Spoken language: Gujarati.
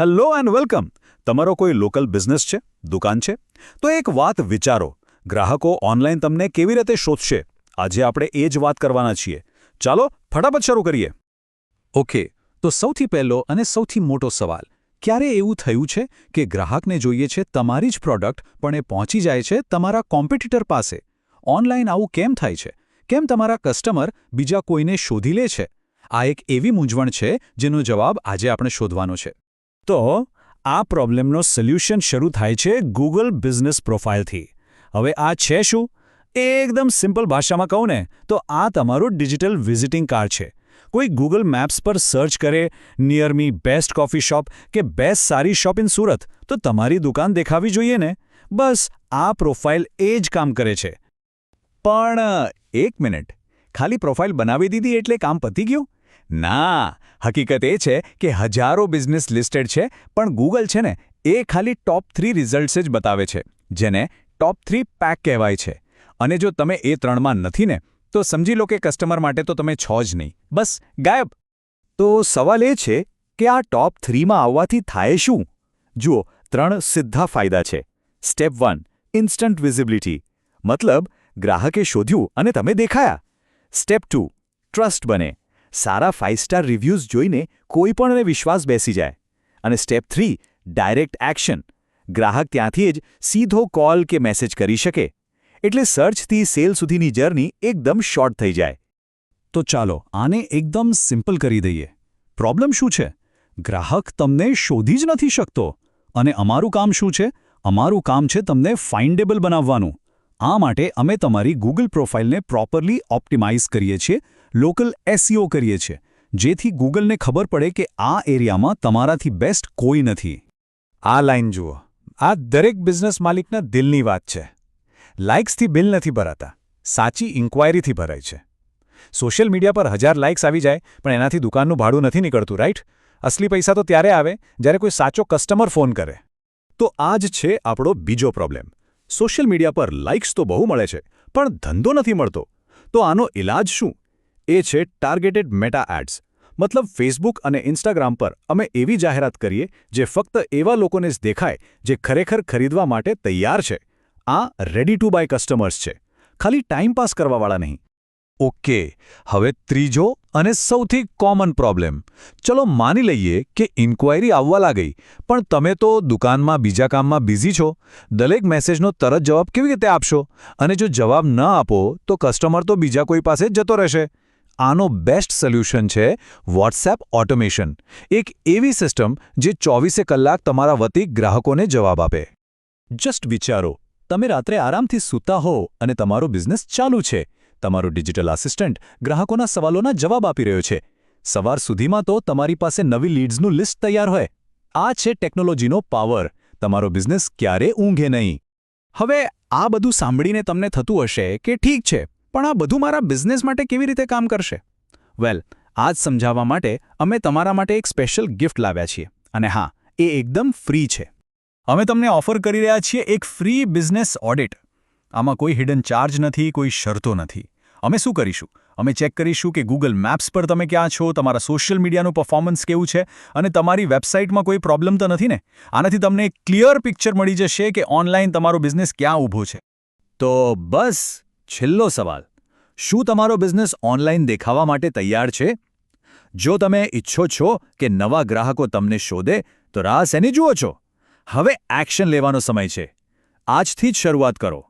Hello and welcome. તમારો કોઈ લોકલ બિઝનેસ છે, દુકાન છે? તો એક વાત વિચારો, ગ્રાહકો ઓનલાઈન તમને કેવી રીતે શોધશે? આજે આપણે એ જ વાત કરવાના છીએ. ચાલો ફટાફટ શરૂ કરીએ. ઓકે, તો સૌથી પહેલો અને સૌથી મોટો સવાલ, ક્યારે એવું થયું છે કે ગ્રાહકને જોઈએ છે તમારી જ પ્રોડક્ટ પણ એ પહોંચી જાય છે તમારા કોમ્પિટિટર પાસે? ઓનલાઈન આવું કેમ થાય છે? કેમ તમારા કસ્ટમર બીજા કોઈને શોધી લે છે? આ એક એવી મૂંઝવણ છે જેનો જવાબ આજે આપણે શોધવાનો છે. તો આ પ્રોબ્લેમનો સોલ્યુશન શરૂ થાય છે ગૂગલ બિઝનેસ પ્રોફાઇલથી. હવે આ છે શું? એકદમ સિમ્પલ ભાષામાં કહું ને તો આ તમારું ડિજિટલ વિઝિટિંગ કાર્ડ છે. કોઈ ગૂગલ મેપ્સ પર સર્ચ કરે નિયર મી બેસ્ટ કોફી શોપ કે બેસ્ટ સારી શોપ ઇન સુરત, તો તમારી દુકાન દેખાવી જોઈએ ને. બસ આ પ્રોફાઇલ એ જ કામ કરે છે. પણ એક મિનિટ, ખાલી પ્રોફાઇલ બનાવી દીધી એટલે કામ પતી ગયું? ના, હકીકત એ છે કે હજારો બિઝનેસ લિસ્ટેડ છે, પણ ગૂગલ છે ને એ ખાલી ટોપ 3 રિઝલ્ટ્સ જ બતાવે છે, જેને ટોપ 3 પેક કહેવાય છે. અને જો તમે એ 3માં નથી ને, તો સમજી લો કે કસ્ટમર માટે તો તમે છો જ નહીં, બસ ગાયબ. તો સવાલ એ છે કે આ ટોપ 3માં આવવાથી થાય શું? જુઓ, 3 સીધા ફાયદા છે. સ્ટેપ 1, ઇન્સ્ટન્ટ વિઝિબિલિટી, મતલબ ગ્રાહકે શોધ્યું અને તમે દેખાયા. સ્ટેપ 2, ટ્રસ્ટ બને, સારા 5 સ્ટાર રિવ્યૂઝ જોઈને કોઈ પણને વિશ્વાસ બેસી જાય. અને સ્ટેપ 3, ડાયરેક્ટ એક્શન, ગ્રાહક ત્યાંથી જ સીધો કોલ કે મેસેજ કરી શકે. એટલે સર્ચથી સેલ સુધીની જર્ની એકદમ શોર્ટ થઈ જાય. તો ચાલો આને એકદમ સિમ્પલ કરી દઈએ. પ્રોબ્લેમ શું છે? ગ્રાહક તમને શોધી જ નથી શકતો. અને અમારું કામ શું છે? અમારું કામ છે તમને ફાઇન્ડેબલ બનાવવાનું. આ માટે અમે તમારી ગૂગલ પ્રોફાઇલને પ્રોપરલી ઓપ્ટિમાઇઝ કરીએ છીએ, લોકલ SEO કરીએ છીએ, જેથી ગૂગલને ખબર પડે કે આ એરિયામાં તમારાથી બેસ્ટ કોઈ નથી. આ લાઈન જુઓ, આ દરેક બિઝનેસ માલિકના દિલની વાત છે. લાઇક્સથી બિલ નથી ભરાતા, સાચી ઇન્ક્વાયરીથી ભરાય છે. સોશિયલ મીડિયા પર 1000 લાઇક્સ આવી જાય, પણ એનાથી દુકાનનું ભાડું નથી નીકળતું, રાઈટ? અસલી પૈસા તો ત્યારે આવે જ્યારે કોઈ સાચો કસ્ટમર ફોન કરે. તો આ જ છે આપણો બીજો પ્રોબ્લેમ. સોશિયલ મીડિયા પર લાઇક્સ તો બહુ મળે છે, પણ ધંધો નથી મળતો. તો આનો ઇલાજ શું? એ છે ટાર્ગેટેડ મેટા એડ્સ. મતલબ ફેસબુક અને ઇન્સ્ટાગ્રામ પર અમે એવી જાહેરાત કરીએ જે ફક્ત એવા લોકોને જ દેખાય જે ખરેખર ખરીદવા માટે તૈયાર છે. આ રેડી ટુ બાય કસ્ટમર્સ છે, ખાલી ટાઈમ પાસ કરવાવાળા નહીં. ઓકે, હવે ત્રીજો અને સૌથી કોમન પ્રોબ્લેમ. ચલો માની લઈએ કે ઇન્ક્વાયરી આવવા લાગી, પણ તમે તો દુકાનમાં બીજા કામમાં બિઝી છો. દરેક મેસેજનો તરત જવાબ કેવી રીતે આપશો? અને જો જવાબ ન આપો તો કસ્ટમર તો બીજા કોઈ પાસે જ જતો રહેશે. આનો બેસ્ટ સોલ્યુશન છે વોટ્સએપ ઓટોમેશન. એક એવી સિસ્ટમ જે 24 કલાક તમારા વતી ગ્રાહકોને જવાબ આપે. જસ્ટ વિચારો, તમે રાત્રે આરામથી સૂતા હો અને તમારો બિઝનેસ ચાલુ છે. તમારો ડિજિટલ આસિસ્ટન્ટ ગ્રાહકોના સવાલોના જવાબ આપી રહ્યો છે. સવાર સુધીમાં તો તમારી પાસે નવી લીડ્સનું લિસ્ટ તૈયાર હોય. આ છે ટેકનોલોજીનો પાવર. તમારો બિઝનેસ ક્યારે ઊંઘે નહીં. હવે આ બધું સાંભળીને તમને થતું હશે કે ઠીક છે, પણ આ બધું મારા બિઝનેસ માટે કેવી રીતે કામ કરશે? વેલ, આ જ સમજાવવા માટે અમે તમારા માટે એક સ્પેશિયલ ગિફ્ટ લાવ્યા છીએ. અને હા, એ એકદમ ફ્રી છે. અમે તમને ઓફર કરી રહ્યા છીએ એક ફ્રી બિઝનેસ ઓડિટ. આમાં કોઈ હિડન ચાર્જ નથી, કોઈ શરતો નથી. અમે શું કરીશું? અમે ચેક કરીશું કે ગૂગલ મેપ્સ પર તમે ક્યાં છો, તમારા સોશિયલ મીડિયાનું પરફોર્મન્સ કેવું છે, અને તમારી વેબસાઇટમાં કોઈ પ્રોબ્લેમ તો નથી ને? આનાથી તમને એક ક્લિયર પિક્ચર મળી જશે કે ઓનલાઈન તમારો બિઝનેસ ક્યાં ઊભો છે. તો બસ છેલ્લો સવાલ, શું તમારો બિઝનેસ ઓનલાઈન દેખાવા માટે તૈયાર છે? જો તમે ઈચ્છો છો કે નવા ગ્રાહકો તમને શોધે, તો રાહ શેની જુઓ છો? હવે એક્શન લેવાનો સમય છે. આજથી જ શરૂઆત કરો.